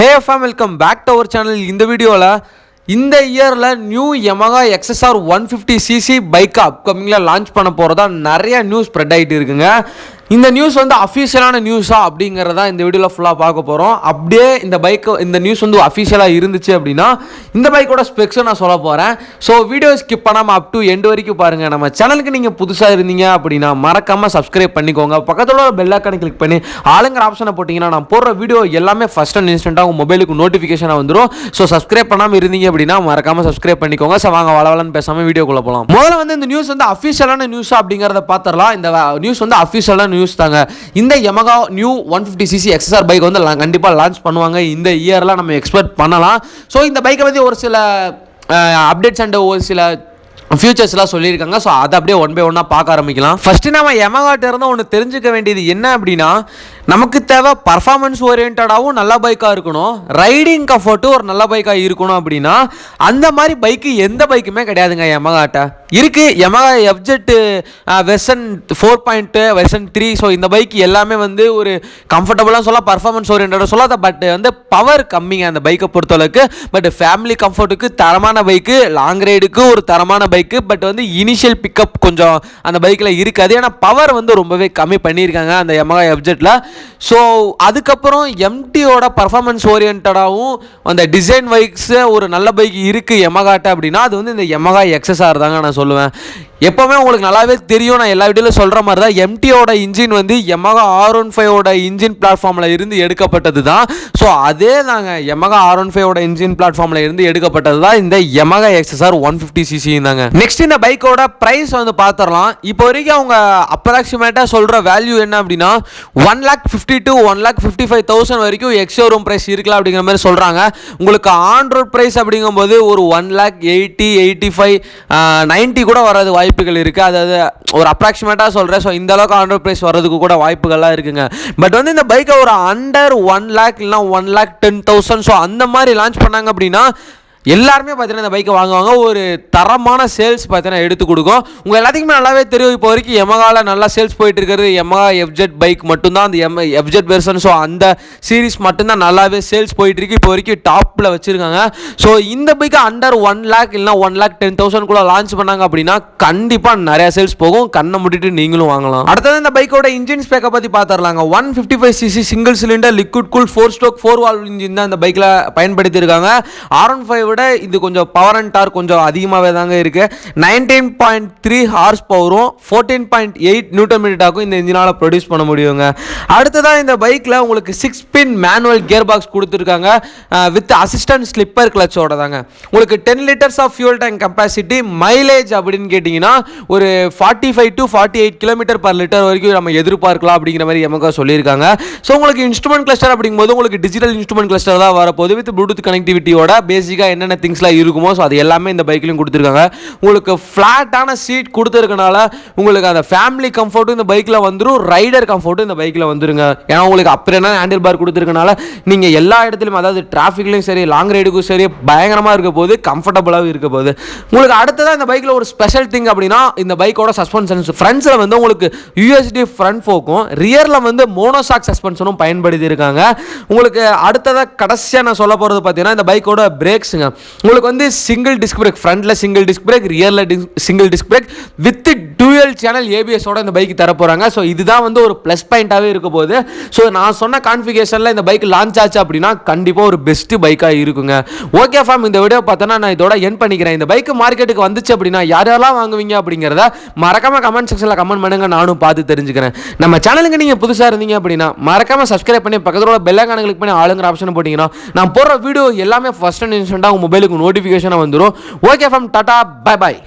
Hey fam, welcome back to our channel. இந்த வீடியோல இந்த இயர்ல new Yamaha XSR 150cc bike அப்கமிங்ல லான்ச் பண்ண போறதா நிறைய நியூஸ் ஸ்ப்ரெட் ஆயிட்டு இருக்குங்க. இந்த நியூஸ் வந்து அஃபிஷியலான நியூஸா அப்படிங்கிறதா இந்த வீடியோவில் ஃபுல்லாக பார்க்க போகிறோம். அப்படியே இந்த நியூஸ் வந்து அஃபிஷியலாக இருந்துச்சு அப்படின்னா இந்த பைக்கோட ஸ்பெக்ஸை நான் சொல்ல போகிறேன். ஸோ வீடியோ ஸ்கிப் பண்ணாமல் அப் டு எண்ட் வரைக்கும் பாருங்கள். நம்ம சேனலுக்கு நீங்கள் புதுசாக இருந்தீங்க அப்படின்னா மறக்காமல் சப்ஸ்கிரைப் பண்ணிக்கோங்க. பக்கத்தில் ஒரு பெல் ஐக்கானை கிளிக் பண்ணி ஆளுங்கிற ஆப்ஷனை போட்டிங்கன்னா நான் போடுற வீடியோ எல்லாமே ஃபஸ்ட் அண்ட் இன்ஸ்டன்ட்டாக உங்கள் மொபைலுக்கு நோட்டிஃபிகேஷனாக வந்துடும். ஸோ சப்ஸ்கிரைப் பண்ணாமல் இருந்தீங்க அப்படின்னா மறக்காமல் சப்ஸ்கிரைப் பண்ணிக்கோங்க. ஸோ வாங்க வளவலன்னு பேசாமல் வீடியோக்குள்ளே போகலாம். முதல்ல வந்து இந்த நியூஸ் வந்து அஃபிஷியலான நியூஸா அப்படிங்கிறத பார்த்துடலாம். இந்த நியூஸ் வந்து அஃபிஷியலான நியூஸ் தாங்க. இந்த Yamaha new 150cc XSR bike வந்து கண்டிப்பாக லான்ச் பண்ணுவாங்க. இந்த இயர்லாம் நம்ம எக்ஸ்பெக்ட் பண்ணலாம். ஸோ இந்த பைக்கை வந்து ஒரு சில அப்டேட்ஸ் அண்ட் ஒரு சில ஃபியூச்சர்ஸ்லாம் சொல்லியிருக்காங்க. ஸோ அதை அப்படியே ஒன் பை ஒன்னாக பார்க்க ஆரம்பிக்கலாம். ஃபஸ்ட்டு நம்ம Yamaha இருந்து ஒன்று தெரிஞ்சுக்க வேண்டியது என்ன அப்படின்னா, நமக்கு தேவை பர்ஃபார்மன்ஸ் ஓரியன்டாகவும் நல்ல பைக்காக இருக்கணும், ரைடிங் கம்ஃபர்ட்டும் ஒரு நல்ல பைக்காக இருக்கணும். அப்படின்னா அந்த மாதிரி பைக்கு எந்த பைக்குமே கிடையாதுங்க Yamaha இருக்குது. Yamaha FZ version 4.2 version 3. So இந்த பைக் எல்லாமே வந்து ஒரு கம்ஃபர்டபுளாக சொல்ல, பர்ஃபார்மன்ஸ் ஓரியன்டாக சொல்லாத, பட் வந்து பவர் கம்மிங்க அந்த பைக்கை பொறுத்தளவுக்கு. பட் ஃபேமிலி கம்ஃபர்ட்டுக்கு தரமான பைக்கு, லாங் ரைடுக்கு ஒரு தரமான பைக்கு. பட் வந்து இனிஷியல் பிக்கப் கொஞ்சம் அந்த பைக்கில் இருக்காது. ஏன்னா பவர் வந்து ரொம்பவே கம்மி பண்ணியிருக்காங்க அந்த Yamaha FZல. ஸோ அதுக்கப்புறம் எம்டியோட பர்ஃபார்மன்ஸ் ஓரியன்டாகவும் அந்த டிசைன் பைக்ஸ் ஒரு நல்ல பைக் இருக்குது Yamaha அப்படின்னா அது வந்து இந்த Yamaha XSR தாங்க நான் சொல்லுவேன். எப்போவுமே உங்களுக்கு நல்லாவே தெரியும், நான் எல்லா வீடியோவில் சொல்கிற மாதிரி தான், எம்டியோட இன்ஜின் வந்து Yamaha R15ஓட இன்ஜின் பிளாட்ஃபார்மில் இருந்து எடுக்கப்பட்டது தான். ஸோ அதே தாங்க Yamaha R15ஓட இன்ஜின் பிளாட்ஃபார்மில் இருந்து எடுக்கப்பட்டது தான் இந்த Yamaha XSR 150cc தாங்க. நெக்ஸ்ட் இந்த பைக்கோட ப்ரைஸ் வந்து பார்த்துடலாம். இப்போ வரைக்கும் அவங்க அப்ராக்சிமேட்டாக சொல்கிற வேல்யூ என்ன அப்படின்னா 1,50,000 to 1,55,000 வரைக்கும் எக்ஸ்ஷோரூம் ப்ரைஸ் இருக்கலாம் அப்படிங்கிற மாதிரி சொல்கிறாங்க. உங்களுக்கு ஆன் ரோட் ப்ரைஸ் அப்படிங்கும்போது ஒரு 1,80,000, 85,000, 90 கூட வராது வாய்ப்புகள் இருக்குது. அதாவது ஒரு அப்ராக்சிமேட்டாக சொல்கிறேன். ஸோ இந்த அளவுக்கு ஆன் ரோட் ப்ரைஸ் வர்றதுக்கு கூட வாய்ப்புகள்லாம் இருக்குங்க. பட் வந்து இந்த பைக்கை ஒரு அண்டர் 1 lakh இல்லைனா 1,10,000 ஸோ அந்த மாதிரி லான்ச் பண்ணாங்க அப்படின்னா எல்லாருமே பார்த்தீங்கன்னா இந்த பைக்கை வாங்குவாங்க. ஒரு தரமான சேல்ஸ் பார்த்தீங்கன்னா எடுத்து கொடுக்கும். உங்கள் எல்லாத்துக்குமே நல்லாவே தெரியும், இப்போ வரைக்கும் Yamahaவில் நல்லா சேல்ஸ் போயிட்டு இருக்கிறது Yamaha FZ பைக் மட்டும்தான், அந்த FZ வெர்ஷன். ஸோ அந்த சீரீஸ் மட்டும்தான் நல்லாவே சேல்ஸ் போயிட்டு இருக்கு. இப்போ வரைக்கும் டாப்பில் வச்சுருக்காங்க. ஸோ இந்த பைக்கை அண்டர் 1 lakh இல்லைனா 1,10,000 கூட லான்ச் பண்ணாங்க அப்படின்னா கண்டிப்பாக நிறையா சேல்ஸ் போகும். கண்ணை முடிட்டு நீங்களும் வாங்கலாம். அடுத்தது இந்த பைக்கோட இன்ஜின் ஸ்பெக்கை பற்றி பார்த்துடலாங்க. 155cc single cylinder liquid cool 4 valve engine தான் இந்த பைக்கில் பயன்படுத்தியிருக்காங்க. R15 விட இது கொஞ்சம் பவர் அண்ட் டார்க் கொஞ்சம் அதிகமாகவே தாங்க இருக்கு. 19.3 ஹார்ஸ் பவரும் 14.8 நியூட்டன் மீட்டராகும் இந்த இன்ஜினால் ப்ரொடியூஸ் பண்ண முடியுங்க. அடுத்ததான் இந்த பைக்கில் உங்களுக்கு 6 பின் மேனுவல் கியர் பாக்ஸ் கொடுத்துருக்காங்க வித் அசிஸ்டன்ட் ஸ்லிப்பர் கிளச்சோட தாங்க. உங்களுக்கு 10 liters of fuel tank capacity. Mileage அப்படின்னு கேட்டிங்கன்னா ஒரு 45 to 48 km/லிட்டர் வரைக்கும் நம்ம எதிர்பார்க்கலாம் அப்படிங்கிற மாதிரி Yamaha சொல்லியிருக்காங்க. ஸோ உங்களுக்கு இன்ஸ்ட்ருமெண்ட் கிளஸ்டர் அப்படிங்கும்போது உங்களுக்கு டிஜிட்டல் இன்ஸ்ட்ருமெண்ட் கிளஸ்டர் தான் வரப்போகுது வித் ப்ளூடூத் கனெக்டிவிட்டியோட. பேசிக்காக என்னென்ன திங்ஸ்லாம் இருக்குமோ ஸோ அது எல்லாமே இந்த பைக்லையும் கொடுத்துருக்காங்க. உங்களுக்கு ஃப்ளாட்டான சீட் கொடுத்துருக்கனால உங்களுக்கு அந்த ஃபேமிலி கம்ஃபர்ட்டும் இந்த பைக்கில் வந்துடும், ரைடர் கம்ஃபர்ட்டும் இந்த பைக்கில் வந்துருங்க. ஏன்னா உங்களுக்கு அப்புறம் ஹேண்டில் பார் கொடுத்துருக்கனால நீங்கள் எல்லா இடத்துலையும், அதாவது டிராஃபிக்லையும் சரி லாங் ரைடுக்கும் சரி பயங்கரமாக இருக்க போது, கம்ஃபர்டபுளாகவும் இருக்க போது. உங்களுக்கு அடுத்ததான் இந்த பைக்கில் ஒரு ஸ்பெஷல் திங் அப்படின்னா இந்த பைக்கோட சஸ்பென்ஷன்ஸ். ஃப்ரண்ட்ஸில் வந்து உங்களுக்கு USD ஃப்ரண்ட் ஃபோக்கும் ரியரில் வந்து மோனோசாக் சஸ்பென்ஷனும் பயன்படுத்தி இருக்காங்க. உங்களுக்கு அடுத்ததாக கடைசியாக நான் சொல்ல போகிறது பார்த்தீங்கன்னா இந்த பைக்கோட பிரேக்ஸுங்க. உங்களுக்கு வந்து சிங்கிள் டிஸ்க் பிரேக், ஃப்ரண்ட்ல சிங்கிள் டிஸ்க் பிரேக், ரியர்ல single disc brake with dual channel ABS-ஓட இந்த பைக் தர போறாங்க. ஸோ இதுதான் வந்து ஒரு ப்ளஸ் பாயிண்டாகவே இருக்க போகுது. ஸோ நான் சொன்ன கான்ஃபிகரேஷனில் இந்த பைக் லான்ச் ஆச்சு அப்படின்னா கண்டிப்பாக ஒரு பெஸ்ட் பைக்காக இருக்குங்க. ஓகே ஃபார்ம், இந்த வீடியோ பார்த்தோன்னா நான் இதோட என் பண்ணிக்கிறேன். இந்த பைக் மார்க்கெட்டுக்கு வந்துச்சு அப்படின்னா யாரெல்லாம் வாங்குவீங்க அப்படிங்கிறத மறக்காம கமெண்ட் செக்ஷனில் கமெண்ட் பண்ணுங்க, நானும் பார்த்து தெரிஞ்சுக்கிறேன். நம்ம சேனலுக்கு நீங்கள் புதுசாக இருந்தீங்க அப்படின்னா மறக்காம சப்ஸ்கிரைப் பண்ணி பக்கத்தில் பெல் ஐகானை கிளிக் பண்ணி ஆளுங்கிற ஆப்ஷன் போட்டிங்கன்னா நான் போடுற வீடியோ எல்லாமே ஃபர்ஸ்ட் அண்ட் இன்ஸ்டன்ட்டாக உங்கள் மொபைலுக்கு நோட்டிஃபிகேஷனாக வந்துடும். Okay from Tata, bye bye.